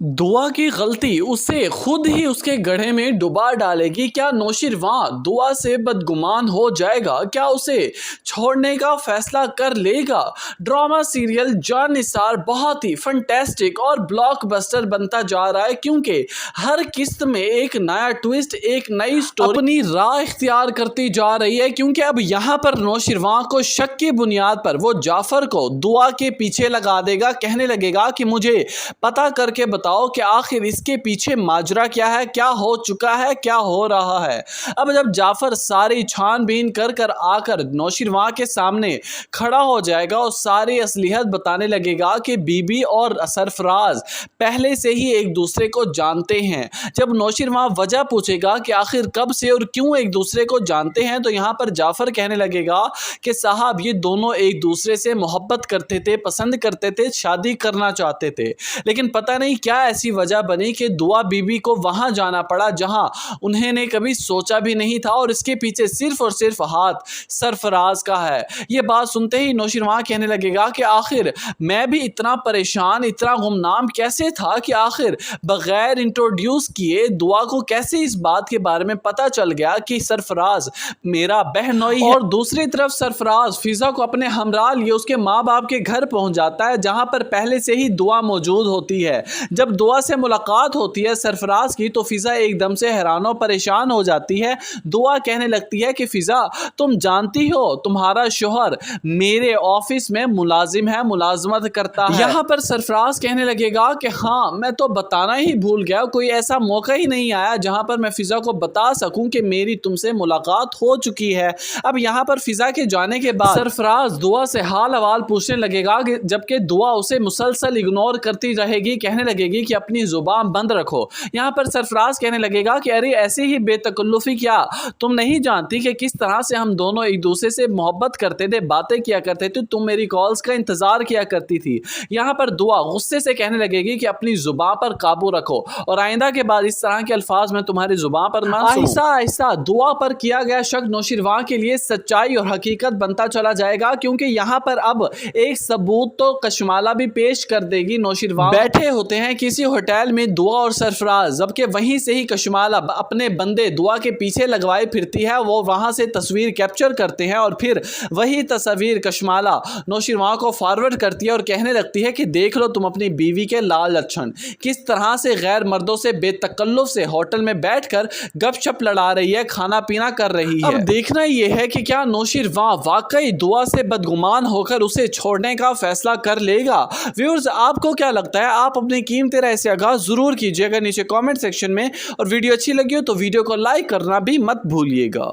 दुआ की गलती उसे खुद ही उसके गड्ढे में डुबा डालेगी। क्या नौशीरवां दुआ से बदगुमान हो जाएगा? क्या उसे छोड़ने का फैसला कर लेगा? ड्रामा सीरियल जान निसार बहुत ही फंटेस्टिक और ब्लॉकबस्टर बनता जा रहा है, क्योंकि हर किस्त में एक नया ट्विस्ट, एक नई स्टोरी अपनी राह इख्तियार करती जा रही है। क्योंकि अब यहाँ पर नौशीरवां को शक की बुनियाद पर वो जाफर को दुआ के पीछे लगा देगा, कहने लगेगा कि मुझे पता करके बताओ कि आखिर इसके पीछे माजरा क्या है, क्या हो चुका है, क्या हो रहा है। अब जब जाफर सारी छानबीन कर कर आकर नौशीरवां के सामने खड़ा हो जाएगा और सारी असलियत बताने लगेगा कि बीबी और सरफराज पहले से ही एक दूसरे को जानते हैं। जब नौशीरवां वजह पूछेगा कि आखिर कब से और क्यों एक दूसरे को जानते हैं, तो यहाँ पर जाफर कहने लगेगा कि साहब, ये दोनों एक दूसरे से मोहब्बत करते थे, पसंद करते थे, शादी करना चाहते थे, लेकिन पता नहीं क्या ऐसी वजह बनी कि दुआ बीबी को वहां जाना पड़ा जहां उन्होंने कभी सोचा भी नहीं था, और इसके पीछे सिर्फ और सिर्फ हाथ सरफराज का है। ये बात सुनते ही नौशीरवां कहने लगेगा कि आखिर मैं भी इतना परेशान, इतना गुमनाम कैसे था कि आखिर बगैर इंट्रोड्यूस किए दुआ को कैसे इस बात के बारे में पता चल गया कि सरफराज मेरा बहनोई है। और दूसरी तरफ सरफराज फिजा को अपने हमरा लिए उसके माँ बाप के घर पहुंच जाता है, जहां पर पहले से ही दुआ मौजूद होती है। जब दुआ से मुलाकात होती है सरफराज की, तो फिजा एकदम से हैरान और परेशान हो जाती है। दुआ कहने लगती है कि फिजा, तुम जानती हो तुम्हारा शोहर मेरे ऑफिस में मुलाजिम है, मुलाजमत करता है। यहाँ पर सरफराज कहने लगेगा कि हाँ, मैं तो बताना ही भूल गया, कोई ऐसा मौका ही नहीं आया जहाँ पर मैं फिजा को बता सकूं कि मेरी तुमसे मुलाकात हो चुकी है। अब यहाँ पर फिजा के जाने के बाद सरफराज दुआ से हाल अवाल पूछने लगेगा, जबकि दुआ उसे मुसलसल इग्नोर करती रहेगी, कहने लगेगी कि अपनी जुबान बंद रखो। यहाँ पर सरफराज कहने लगेगा कि अरे ऐसी ही बेतकल्लुफी, क्या तुम नहीं जानती कि किस तरह से हम दोनों एक दूसरे से मोहब्बत करते थे, बातें किया करते थे, तुम मेरी कॉल्स का इंतजार किया करती थी। यहाँ पर दुआ गुस्से से कहने लगेगी कि अपनी जुबान पर काबू रखो और आइंदा के बाद इस तरह के अल्फाज में तुम्हारी जुबान पर ना सुनूं। आहिस्ता आहिस्ता दुआ पर किया गया शक नौशीरवां के लिए सच्चाई और हकीकत बनता चला जाएगा, क्योंकि यहाँ पर अब एक सबूत तो कशमाला भी पेश कर देगी। नौशीरवां बैठे होते हैं किसी होटल में दुआ और सरफराज, जबकि वहीं से ही कशमाला अपने बंदे दुआ के पीछे लगवाए फिरती है। वो वहां से तस्वीर कैप्चर करते हैं और फिर वही तस्वीर कशमाला नौशीरवां को फॉरवर्ड करती है और कहने लगती है कि देख लो तुम अपनी बीवी के लाल लक्षण, किस तरह से गैर मर्दों से बेतकल्लुफ से होटल में बैठकर गपशप लड़ा रही है, खाना पीना कर रही है। अब देखना यह है कि क्या नौशीरवां वाकई दुआ से बदगुमान होकर उसे छोड़ने का फैसला कर लेगा। व्यूअर्स, आपको क्या लगता है? आप अपनी कीमती राय से आगाह जरूर कीजिएगा नीचे कमेंट सेक्शन में, और वीडियो अच्छी लगी हो तो वीडियो को लाइक करना भी मत भूलिएगा।